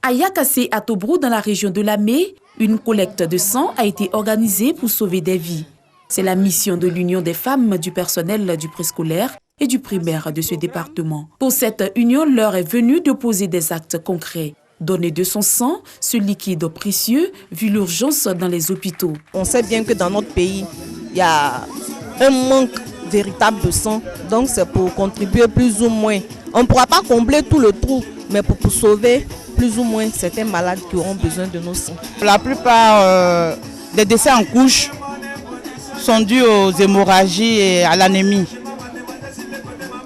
À Yakassé, à Tobrou, dans la région de Lamé, une collecte de sang a été organisée pour sauver des vies. C'est la mission de l'Union des femmes du personnel du préscolaire et du primaire de ce département. Pour cette union, l'heure est venue de poser des actes concrets. Donner de son sang, ce liquide précieux, vu l'urgence dans les hôpitaux. On sait bien que dans notre pays, il y a un manque véritable de sang. Donc c'est pour contribuer plus ou moins. On ne pourra pas combler tout le trou, mais pour sauver plus ou moins certains malades qui auront besoin de nos sangs. La plupart des décès en couche sont dus aux hémorragies et à l'anémie.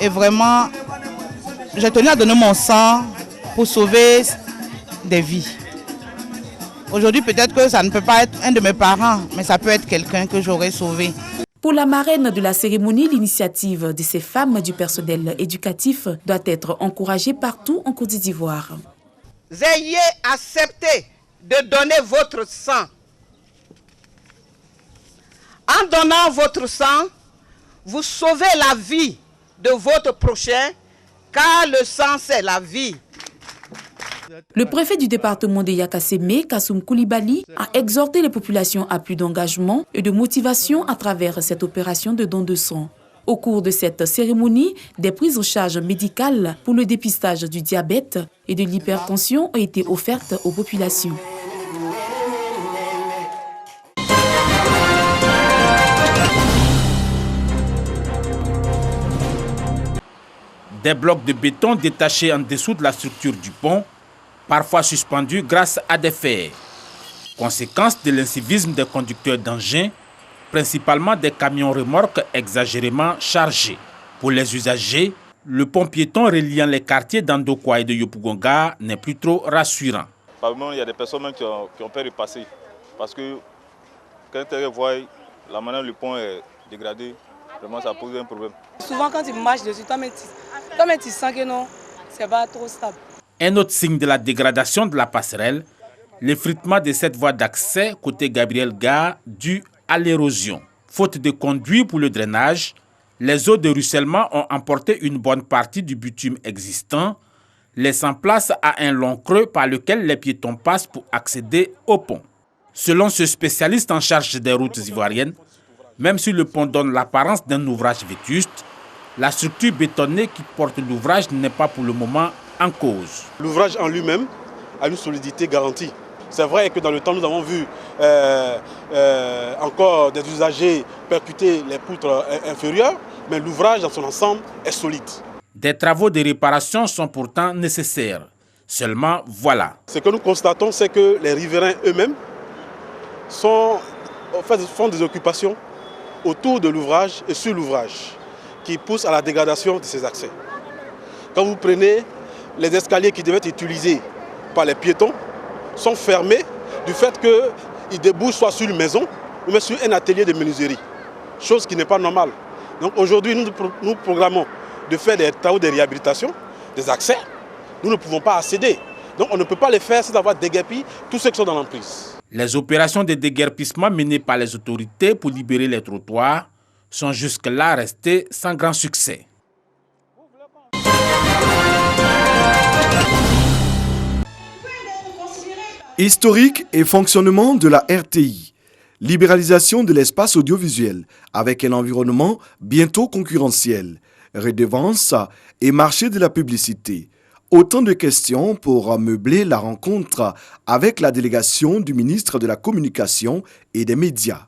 Et vraiment, j'ai tenu à donner mon sang pour sauver des vies. Aujourd'hui, peut-être que ça ne peut pas être un de mes parents, mais ça peut être quelqu'un que j'aurais sauvé. Pour la marraine de la cérémonie, l'initiative de ces femmes du personnel éducatif doit être encouragée partout en Côte d'Ivoire. Ayez accepté de donner votre sang. En donnant votre sang, vous sauvez la vie de votre prochain, car le sang, c'est la vie. Le préfet du département de Yakassé, Kassoum Koulibaly, a exhorté les populations à plus d'engagement et de motivation à travers cette opération de don de sang. Au cours de cette cérémonie, des prises en charge médicales pour le dépistage du diabète et de l'hypertension ont été offertes aux populations. Des blocs de béton détachés en dessous de la structure du pont, parfois suspendus grâce à des fers. Conséquence de l'incivisme des conducteurs d'engins, principalement des camions remorques exagérément chargés. Pour les usagers, le pont piéton reliant les quartiers d'Andokwa et de Yopougonga n'est plus trop rassurant. Par moment, il y a des personnes même qui ont peur de passer. Parce que quand ils voient la manière dont le pont est dégradé, vraiment ça pose un problème. Souvent quand tu marches dessus, toi-même tu sens que non, c'est pas trop stable. Un autre signe de la dégradation de la passerelle, l'effritement de cette voie d'accès côté Gabriel Gare dû à l'érosion. Faute de conduits pour le drainage, les eaux de ruissellement ont emporté une bonne partie du bitume existant, laissant place à un long creux par lequel les piétons passent pour accéder au pont. Selon ce spécialiste en charge des routes ivoiriennes, même si le pont donne l'apparence d'un ouvrage vétuste, la structure bétonnée qui porte l'ouvrage n'est pas pour le moment en cause. L'ouvrage en lui-même a une solidité garantie. C'est vrai que dans le temps, nous avons vu encore des usagers percuter les poutres inférieures, mais l'ouvrage dans son ensemble est solide. Des travaux de réparation sont pourtant nécessaires. Seulement, voilà. Ce que nous constatons, c'est que les riverains eux-mêmes font des occupations autour de l'ouvrage et sur l'ouvrage, qui poussent à la dégradation de ces accès. Quand vous prenez les escaliers qui devaient être utilisés par les piétons, sont fermés du fait qu'ils débouchent soit sur une maison ou même sur un atelier de menuiserie, chose qui n'est pas normale. Donc aujourd'hui, nous programmons de faire des travaux de réhabilitation, des accès. Nous ne pouvons pas accéder. Donc on ne peut pas les faire sans avoir déguerpi tous ceux qui sont dans l'emprise. Les opérations de déguerpissement menées par les autorités pour libérer les trottoirs sont jusque-là restées sans grand succès. Historique et fonctionnement de la RTI. Libéralisation de l'espace audiovisuel avec un environnement bientôt concurrentiel. Redevance et marché de la publicité. Autant de questions pour meubler la rencontre avec la délégation du ministre de la Communication et des Médias.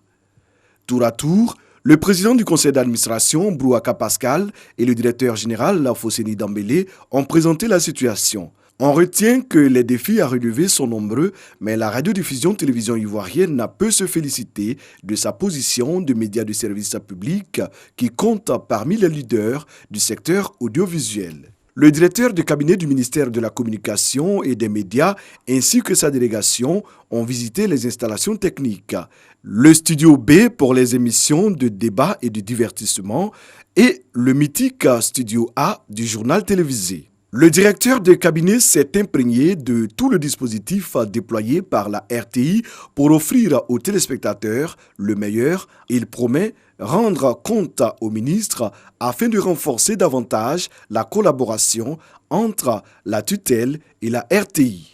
Tour à tour, le président du conseil d'administration, Brouaka Pascal, et le directeur général, Fosséni Dambélé, ont présenté la situation. On retient que les défis à relever sont nombreux, mais la radiodiffusion-télévision ivoirienne peut se féliciter de sa position de média de service public qui compte parmi les leaders du secteur audiovisuel. Le directeur de cabinet du ministère de la Communication et des Médias ainsi que sa délégation ont visité les installations techniques, le studio B pour les émissions de débat et de divertissement et le mythique studio A du journal télévisé. Le directeur de cabinet s'est imprégné de tout le dispositif déployé par la RTI pour offrir aux téléspectateurs le meilleur. Il promet rendre compte au ministre afin de renforcer davantage la collaboration entre la tutelle et la RTI.